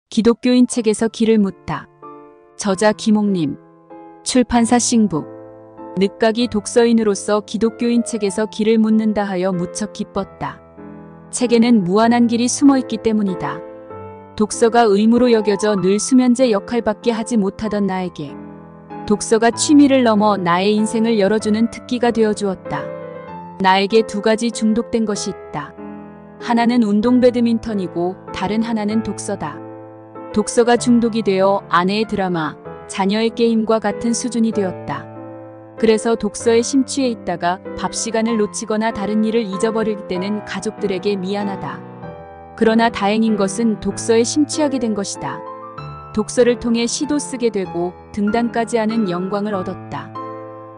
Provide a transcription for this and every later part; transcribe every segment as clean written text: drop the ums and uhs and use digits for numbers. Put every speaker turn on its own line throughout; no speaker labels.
기독교인 책에서 길을 묻다. 저자 김옥림. 출판사 싱북. 늦가기 독서인으로서 기독교인 책에서 길을 묻는다 하여 무척 기뻤다. 책에는 무한한 길이 숨어있기 때문이다. 독서가 의무로 여겨져 늘 수면제 역할밖에 하지 못하던 나에게 독서가 취미를 넘어 나의 인생을 열어주는 특기가 되어주었다. 나에게 두 가지 중독된 것이 있다. 하나는 운동 배드민턴이고 다른 하나는 독서다. 독서가 중독이 되어 아내의 드라마, 자녀의 게임과 같은 수준이 되었다. 그래서 독서에 심취해 있다가 밥 시간을 놓치거나 다른 일을 잊어버릴 때는 가족들에게 미안하다. 그러나 다행인 것은 독서에 심취하게 된 것이다. 독서를 통해 시도 쓰게 되고 등단까지 하는 영광을 얻었다.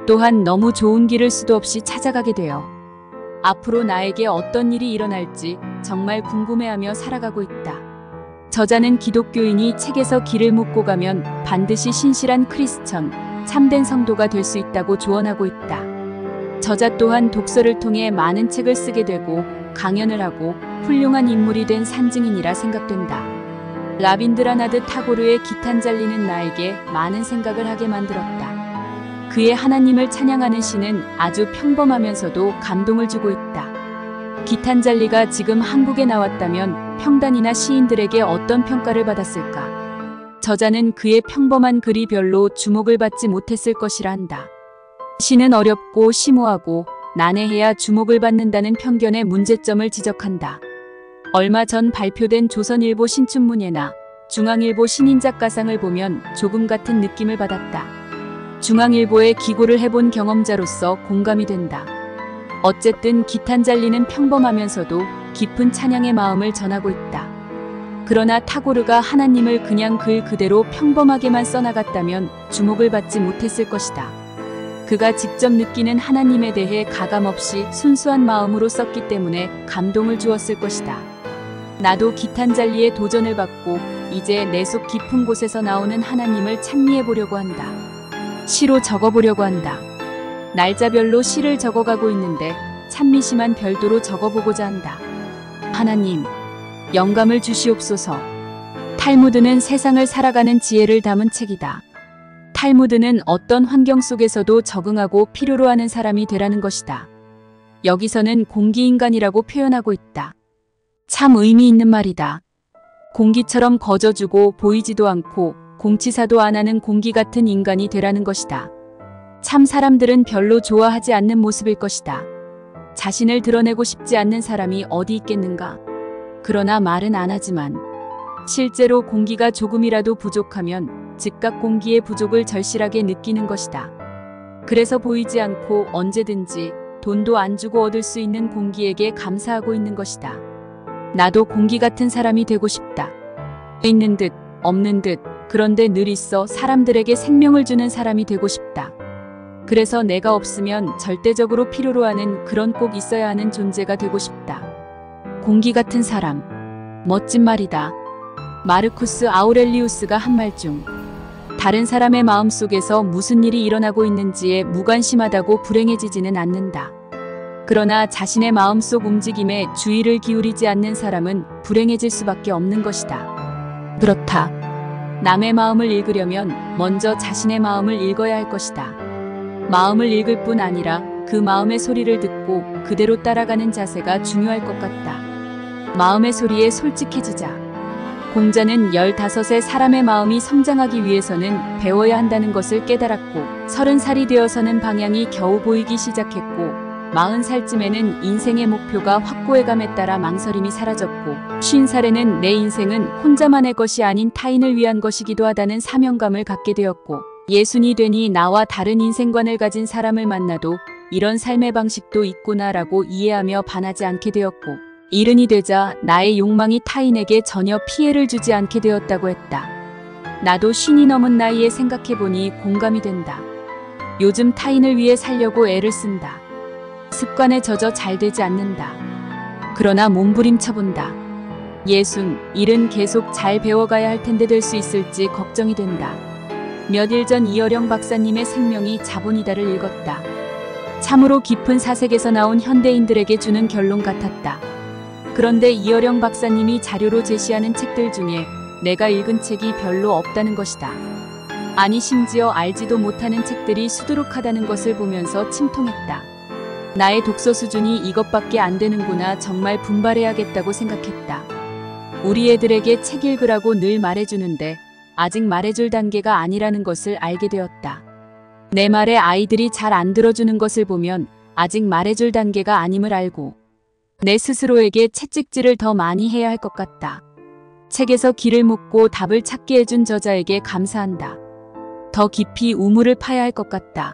또한 너무 좋은 길을 수도 없이 찾아가게 되어 앞으로 나에게 어떤 일이 일어날지 정말 궁금해하며 살아가고 있다. 저자는 기독교인이 책에서 길을 묻고 가면 반드시 신실한 크리스천, 참된 성도가 될 수 있다고 조언하고 있다. 저자 또한 독서를 통해 많은 책을 쓰게 되고 강연을 하고 훌륭한 인물이 된 산증인이라 생각된다. 라빈드라나드 타고르의 기탄 잘리는 나에게 많은 생각을 하게 만들었다. 그의 하나님을 찬양하는 시는 아주 평범하면서도 감동을 주고 있다. 기탄 잘리가 지금 한국에 나왔다면 평단이나 시인들에게 어떤 평가를 받았을까? 저자는 그의 평범한 글이 별로 주목을 받지 못했을 것이라 한다. 시는 어렵고 심오하고 난해해야 주목을 받는다는 편견의 문제점을 지적한다. 얼마 전 발표된 조선일보 신춘문예나 중앙일보 신인작가상을 보면 조금 같은 느낌을 받았다. 중앙일보에 기고를 해본 경험자로서 공감이 된다. 어쨌든 기탄 잘리는 평범하면서도 깊은 찬양의 마음을 전하고 있다. 그러나 타고르가 하나님을 그냥 글 그대로 평범하게만 써나갔다면 주목을 받지 못했을 것이다. 그가 직접 느끼는 하나님에 대해 가감없이 순수한 마음으로 썼기 때문에 감동을 주었을 것이다. 나도 기탄 잘리에 도전을 받고 이제 내 속 깊은 곳에서 나오는 하나님을 찬미해 보려고 한다. 시로 적어보려고 한다. 날짜별로 시를 적어가고 있는데 찬미시만 별도로 적어보고자 한다. 하나님, 영감을 주시옵소서. 탈무드는 세상을 살아가는 지혜를 담은 책이다. 탈무드는 어떤 환경 속에서도 적응하고 필요로 하는 사람이 되라는 것이다. 여기서는 공기인간이라고 표현하고 있다. 참 의미 있는 말이다. 공기처럼 거저주고 보이지도 않고 공치사도 안 하는 공기 같은 인간이 되라는 것이다. 참 사람들은 별로 좋아하지 않는 모습일 것이다. 자신을 드러내고 싶지 않는 사람이 어디 있겠는가? 그러나 말은 안 하지만 실제로 공기가 조금이라도 부족하면 즉각 공기의 부족을 절실하게 느끼는 것이다. 그래서 보이지 않고 언제든지 돈도 안 주고 얻을 수 있는 공기에게 감사하고 있는 것이다. 나도 공기 같은 사람이 되고 싶다. 있는 듯 없는 듯 그런데 늘 있어 사람들에게 생명을 주는 사람이 되고 싶다. 그래서 내가 없으면 절대적으로 필요로 하는 그런 꼭 있어야 하는 존재가 되고 싶다. 공기 같은 사람. 멋진 말이다. 마르쿠스 아우렐리우스가 한 말 중 다른 사람의 마음속에서 무슨 일이 일어나고 있는지에 무관심하다고 불행해지지는 않는다. 그러나 자신의 마음속 움직임에 주의를 기울이지 않는 사람은 불행해질 수밖에 없는 것이다. 그렇다. 남의 마음을 읽으려면 먼저 자신의 마음을 읽어야 할 것이다. 마음을 읽을 뿐 아니라 그 마음의 소리를 듣고 그대로 따라가는 자세가 중요할 것 같다. 마음의 소리에 솔직해지자. 공자는 15세 사람의 마음이 성장하기 위해서는 배워야 한다는 것을 깨달았고 30살이 되어서는 방향이 겨우 보이기 시작했고 40살쯤에는 인생의 목표가 확고해감에 따라 망설임이 사라졌고 50살에는 내 인생은 혼자만의 것이 아닌 타인을 위한 것이기도 하다는 사명감을 갖게 되었고 60이 되니 나와 다른 인생관을 가진 사람을 만나도 이런 삶의 방식도 있구나라고 이해하며 반하지 않게 되었고 70이 되자 나의 욕망이 타인에게 전혀 피해를 주지 않게 되었다고 했다. 나도 50이 넘은 나이에 생각해보니 공감이 된다. 요즘 타인을 위해 살려고 애를 쓴다. 습관에 젖어 잘 되지 않는다. 그러나 몸부림쳐본다. 60, 70은 계속 잘 배워가야 할 텐데 될 수 있을지 걱정이 된다. 며칠 전 이어령 박사님의 생명이 자본이다를 읽었다. 참으로 깊은 사색에서 나온 현대인들에게 주는 결론 같았다. 그런데 이어령 박사님이 자료로 제시하는 책들 중에 내가 읽은 책이 별로 없다는 것이다. 아니 심지어 알지도 못하는 책들이 수두룩하다는 것을 보면서 침통했다. 나의 독서 수준이 이것밖에 안 되는구나. 정말 분발해야겠다고 생각했다. 우리 애들에게 책 읽으라고 늘 말해주는데 아직 말해줄 단계가 아니라는 것을 알게 되었다. 내 말에 아이들이 잘 안 들어주는 것을 보면 아직 말해줄 단계가 아님을 알고 내 스스로에게 채찍질을 더 많이 해야 할 것 같다. 책에서 길을 묻고 답을 찾게 해준 저자에게 감사한다. 더 깊이 우물을 파야 할 것 같다.